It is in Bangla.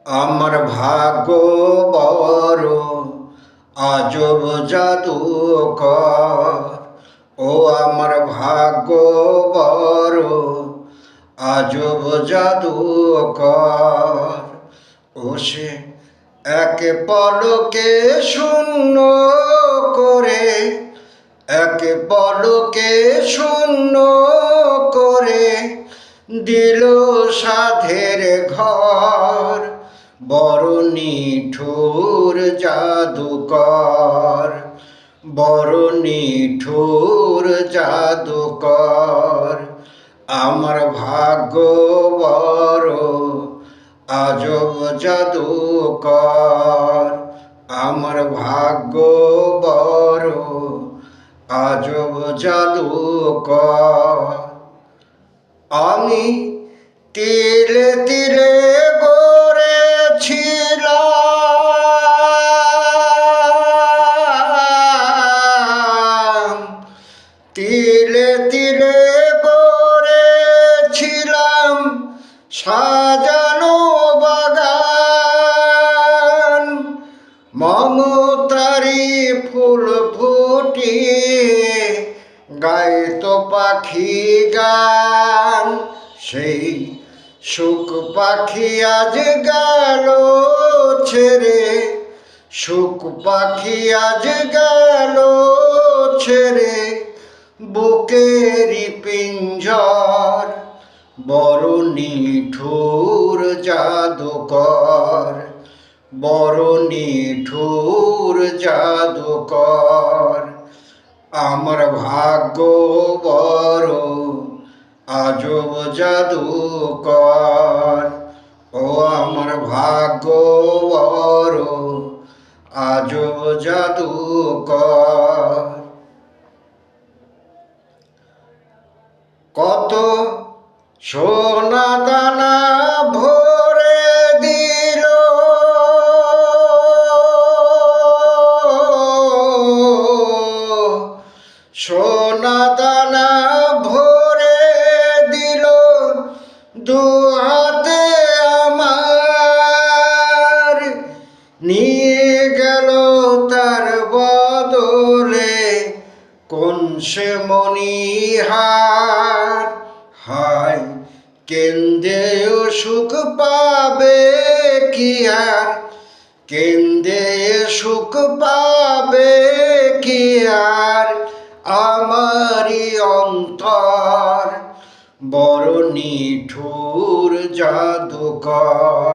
আমার ভাগ্য বড় আজব জাদুকর। ও আমার ভাগ্য বড় আজব জাদুকর। ও সে এক পলকে শূন্য করে, এক পলকে শূন্য করে দিল সাধের ঘর। বড় নিঠুর জাদুকর, বড় নিঠুর জাদুকর। আমার ভাগ্য বড় আজব জাদুকর। আমার ভাগ্য বড় আজব জাদুকর। আমি তিলে তিলে গড়েছিলাম, তিলে তিলে গড়েছিলাম সাজানো বাগান। মমতারি ফুল ফুটিয়ে গাইতো পাখি গান। সেই সুখ পাখি আজ গেল ছেড়ে, সুখ পাখি আজ গেল ছেড়ে বুকেরই পিঞ্জর। বড় নিঠুর জাদুকর, বড় নিঠুর জাদুকর। আমার ভাগ্য বড় আজব জাদুকর। ও আমার ভাগ্য বড় আজব জাদুকর। কত সোনা দানা ভরে দিল, সোনা দানা ভরে দিল দু হাতে আমার। নিয়ে গেল তার বদলে কোন সে মণিহার। হায় কেন্দেও সুখ পাবে কি আর, কেন্দে সুখ পাবে কি আর আমারি অন্তর। বড় নিঠুর জাদুকর।